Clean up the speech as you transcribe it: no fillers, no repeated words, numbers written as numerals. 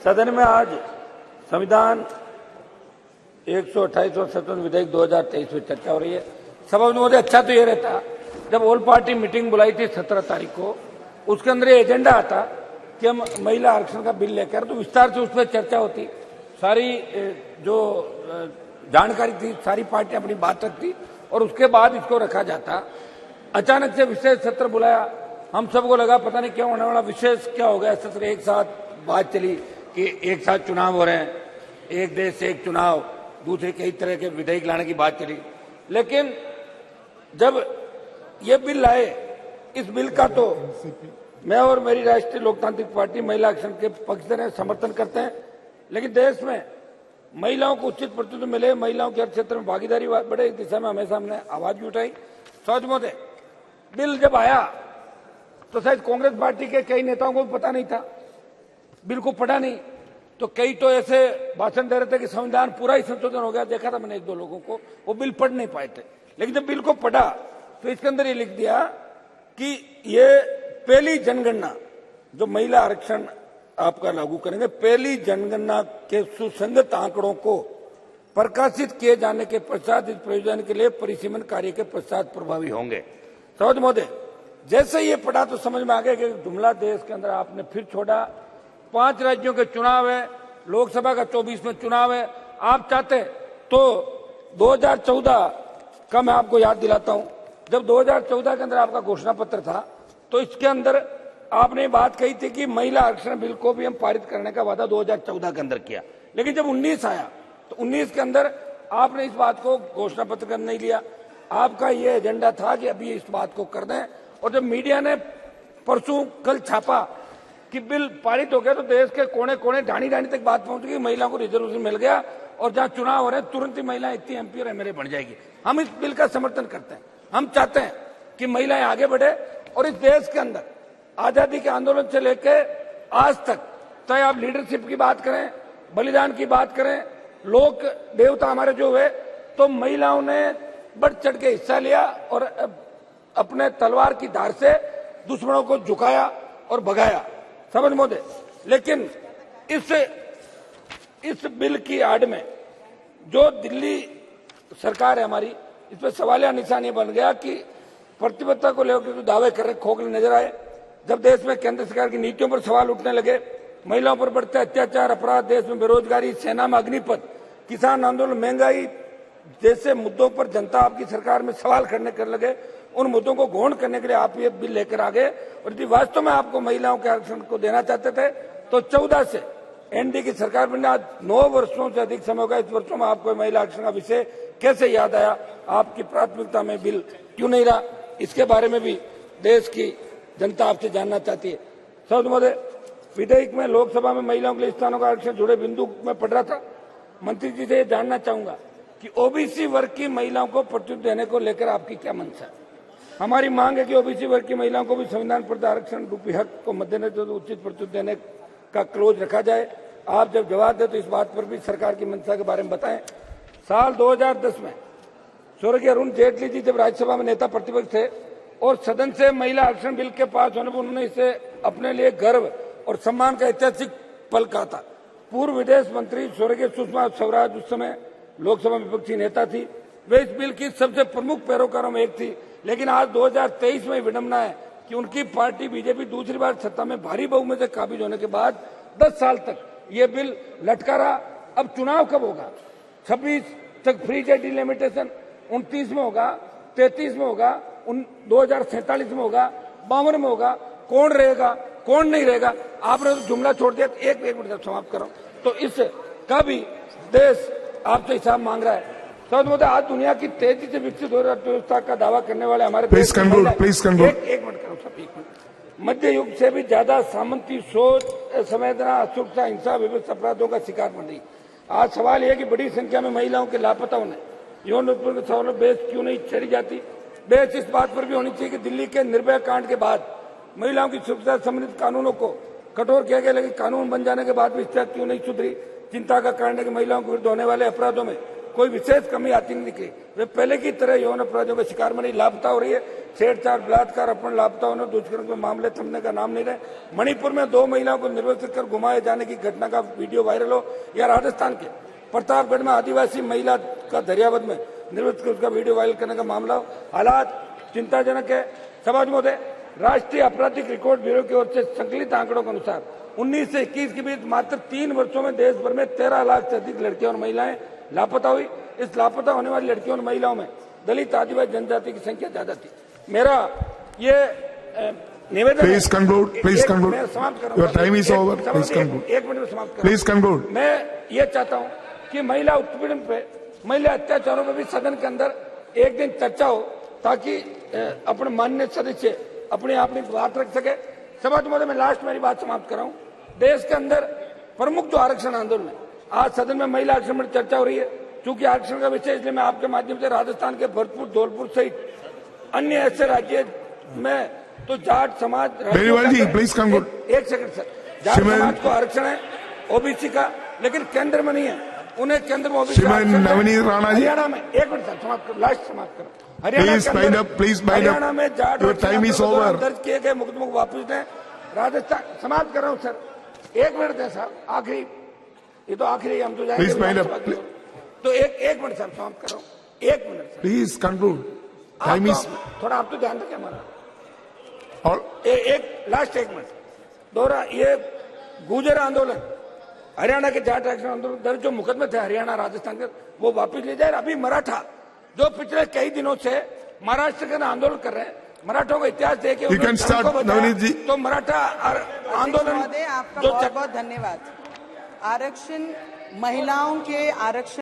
सदन में आज संविधान 128 और संशोधन विधेयक 2023 में चर्चा हो रही है। सभापति महोदय, अच्छा तो ये रहता जब ऑल पार्टी मीटिंग बुलाई थी 17 तारीख को, उसके अंदर ये एजेंडा आता कि हम महिला आरक्षण का बिल लेकर तो विस्तार से उस पर चर्चा होती, सारी जो जानकारी थी सारी पार्टियां अपनी बात रखती और उसके बाद इसको रखा जाता। अचानक से विशेष सत्र बुलाया, हम सबको लगा पता नहीं क्या होने वाला, विशेष क्या हो गया सत्र। एक साथ बात चली कि एक साथ चुनाव हो रहे हैं, एक देश एक चुनाव, दूसरे कई तरह के विधेयक लाने की बात चली। लेकिन जब ये बिल लाए, इस बिल का तो मैं और मेरी राष्ट्रीय लोकतांत्रिक पार्टी महिला आरक्षण के पक्षधर हैं, समर्थन करते हैं। लेकिन देश में महिलाओं को उचित प्रतिनिधित्व मिले, महिलाओं के हर क्षेत्र में भागीदारी बढ़े, इस दिशा में हमेशा हमने आवाज भी उठाई। सौज महोदय, बिल जब आया तो शायद कांग्रेस पार्टी के कई नेताओं को भी पता नहीं था, बिल को पढ़ा नहीं, तो कई तो ऐसे भाषण दे रहे थे कि संविधान पूरा ही संशोधन हो गया। देखा था मैंने एक दो लोगों को, वो बिल पढ़ नहीं पाए थे। लेकिन जब बिल को पढ़ा तो इसके अंदर ये लिख दिया कि ये पहली जनगणना जो महिला आरक्षण आपका लागू करेंगे, पहली जनगणना के सुसंगत आंकड़ों को प्रकाशित किए जाने के पश्चात इस प्रयोजन के लिए परिसीमन कार्य के पश्चात प्रभावी होंगे। सौज महोदय, जैसे ये पढ़ा तो समझ में आ गया कि जुमला देश के अंदर आपने फिर छोड़ा। 5 राज्यों के चुनाव है, लोकसभा का 24 में चुनाव है। आप चाहते तो 2014 का मैं आपको याद दिलाता हूं, जब 2014 के अंदर आपका घोषणा पत्र था तो इसके अंदर आपने बात कही थी कि महिला आरक्षण बिल को भी हम पारित करने का वादा 2014 के अंदर किया। लेकिन जब 19 आया तो 19 के अंदर आपने इस बात को घोषणा पत्र कर नहीं लिया। आपका ये एजेंडा था कि अभी इस बात को कर दें, और जब मीडिया ने परसों कल छापा कि बिल पारित हो गया तो देश के कोने कोने ढाणी ढाणी तक बात पहुंच गई, महिलाओं को रिजर्वेशन मिल गया और जहां चुनाव हो रहे हैं तुरंत ही महिलाएं इतनी एमपी और एमएलए बन जाएगी। हम इस बिल का समर्थन करते हैं। हम चाहते हैं कि महिलाएं आगे बढ़े और इस देश के अंदर आजादी के आंदोलन से लेकर आज तक, चाहे आप लीडरशिप की बात करें, बलिदान की बात करें, लोक देवता हमारे जो हुए, तो महिलाओं ने बढ़ चढ़ के हिस्सा लिया और अपने तलवार की धार से दुश्मनों को झुकाया और भगाया। समझ महोदय, लेकिन इस बिल की आड़ में जो दिल्ली सरकार है हमारी, इस पर सवालिया निशान ये बन गया कि प्रतिबद्धता को लेकर जो दावे कर रहे खोखले नजर आए। जब देश में केंद्र सरकार की नीतियों पर सवाल उठने लगे, महिलाओं पर बढ़ते अत्याचार, अपराध, देश में बेरोजगारी, सेना में अग्निपथ, किसान आंदोलन, महंगाई जैसे मुद्दों पर जनता आपकी सरकार में सवाल कर लगे, उन मुद्दों को गौण करने के लिए आप ये बिल लेकर आ गए। और यदि वास्तव में आपको महिलाओं के आरक्षण को देना चाहते थे तो 14 से एनडीए की सरकार बनने आज 9 वर्षों से अधिक समय होगा। इस वर्षों में आपको महिला आरक्षण का विषय कैसे याद आया? आपकी प्राथमिकता में बिल क्यों नहीं रहा? इसके बारे में भी देश की जनता आपसे जानना चाहती है। सौद महोदय, विधेयक में लोकसभा में महिलाओं के लिए स्थानों का आरक्षण जुड़े बिंदु में पढ़ रहा था। मंत्री जी से जानना चाहूंगा कि ओबीसी वर्ग की महिलाओं को प्रतिनिधित्व देने को लेकर आपकी क्या मंशा है? हमारी मांग है कि ओबीसी वर्ग की महिलाओं को भी संविधान प्रदत्त आरक्षण रूपी हक को मद्देनजर उचित प्रतिनिधित्व देने का क्लोज रखा जाए। आप जब जवाब दें तो इस बात पर भी सरकार की मंशा के बारे में बताएं। साल 2010 में स्वर्गीय अरुण जेटली जी जब राज्यसभा में नेता प्रतिपक्ष थे और सदन से महिला आरक्षण बिल के पास होने पर उन्होंने इसे अपने लिए गर्व और सम्मान का ऐतिहासिक पल कहा था। पूर्व विदेश मंत्री स्वर्गीय सुषमा स्वराज उस समय लोकसभा में विपक्षी नेता थी, वे इस बिल की सबसे प्रमुख पैरोकारों में एक थी। लेकिन आज 2023 में विडंबना है कि उनकी पार्टी बीजेपी दूसरी बार सत्ता में भारी बहुमत से काबिज होने के बाद 10 साल तक ये बिल लटका रहा। अब चुनाव कब होगा? 26 तक फ्री जेट डिलिमिटेशन, 29 में होगा, 33 में होगा, 2047 में होगा, 52 में होगा। कौन रहेगा कौन नहीं रहेगा? आपने तो जुमला छोड़ दिया। एक मिनट समाप्त करो। तो इसका भी देश आपसे हिसाब मांग रहा है। सौद महोदय, आज दुनिया की तेजी से विकसित हो रही अर्थव्यवस्था का दावा करने वाले हमारे एक मिनट करो सब, एक मिनट। मध्य युग से भी ज्यादा सामंती सोच, संवेदना, असुरक्षा, हिंसा, विभिन्न अपराधों का शिकार बन रही। आज सवाल यह कि बड़ी संख्या में महिलाओं के लापता होने, यौन उत्पीड़न के सवालों पर बहस क्यों नहीं छेड़ी जाती? बहस इस बात पर भी होनी चाहिए कि दिल्ली के निर्भया कांड के बाद महिलाओं की सुरक्षा संबंधित कानूनों को कठोर किया गया, लेकिन कानून बन जाने के बाद भी स्थिति क्यों नहीं सुधरी? चिंता का कारण है कि महिलाओं के विरुद्ध होने वाले अपराधों में कोई विशेष कमी आती नहीं दिखी। वे पहले की तरह यौन अपराधियों का शिकार में नहीं, लापता हो रही है। छेड़छाड़, बलात्कार, अपहरण, लापता होने, दुष्कर्म के मामले थमने का नाम नहीं रहे। मणिपुर में 2 महिलाओं को निर्वस्त्र कर घुमाए जाने की घटना का वीडियो वायरल हो, या राजस्थान के प्रतापगढ़ में आदिवासी महिला का दरियावद में निर्वस्त्र कर उसका वीडियो वायरल करने का मामला हो, हालात चिंताजनक है। समाज महोदय, राष्ट्रीय आपराधिक रिकॉर्ड ब्यूरो की ओर से संकलित आंकड़ों के अनुसार 19 से 21 के बीच मात्र 3 वर्षों में देश भर में 13 लाख से अधिक लड़कियां और महिलाएं लापता हुई। इस लापता होने वाली लड़कियों और महिलाओं में दलित, आदिवासी जनजाति की संख्या ज्यादा थी। मेरा ये निवेदन प्लीज कंक्लूड, प्लीज कंक्लूड, समाप्त कर रहा your time is over, please conclude, 1 minute में समाप्त कर। Please conclude. मैं ये चाहता हूं कि महिला उत्पीड़न पे, महिला अत्याचारों पर भी सदन के अंदर एक दिन चर्चा हो, ताकि अपने माननीय सदस्य अपने आप में बात रख सके। समाज महोदय, मैं लास्ट मेरी बात समाप्त कर रहा हूं। देश के अंदर प्रमुख जो आरक्षण आंदोलन है, आज सदन में महिला आरक्षण पर चर्चा हो रही है। चूंकि आरक्षण का विषय, इसलिए मैं आपके माध्यम से राजस्थान के भरतपुर, धौलपुर सहित अन्य ऐसे राज्य में तो जाट समाज, प्लीज कंक्लूड। एक सेकंड सर, जाट समाज को आरक्षण है ओबीसी का, लेकिन केंद्र में नहीं है। उन्हें केंद्र में ओबीसी नवनीत राणा जी, हरियाणा में, एक मिनट सर समाप्त करो, लास्ट समाप्त करो। हरियाणा में जाट दर्ज किए गए मुकदमों को वापस दें। राजस्थान, समाप्त कर रहा हूं सर, 1 मिनट दें साहब, आखिरी, ये तो आखिरी, हम तो जाएंगे। तो एक मिनट सर, समाप्त कर रहा हूं, 1 minute please conclude, time is, थोड़ा आप तो ध्यान रखें हमारा। और एक लास्ट 1 मिनट दोहरा, ये गुर्जर आंदोलन, हरियाणा के जाट आरक्षण आंदोलन दर्ज जो मुकदमे थे हरियाणा, राजस्थान के, वो वापस ले जाए। अभी मराठा जो पिछले कई दिनों से महाराष्ट्र के आंदोलन कर रहे हैं, मराठों का इतिहास देखिए, तो मराठा आंदोलन, आपका बहुत बहुत धन्यवाद। आरक्षण, महिलाओं के आरक्षण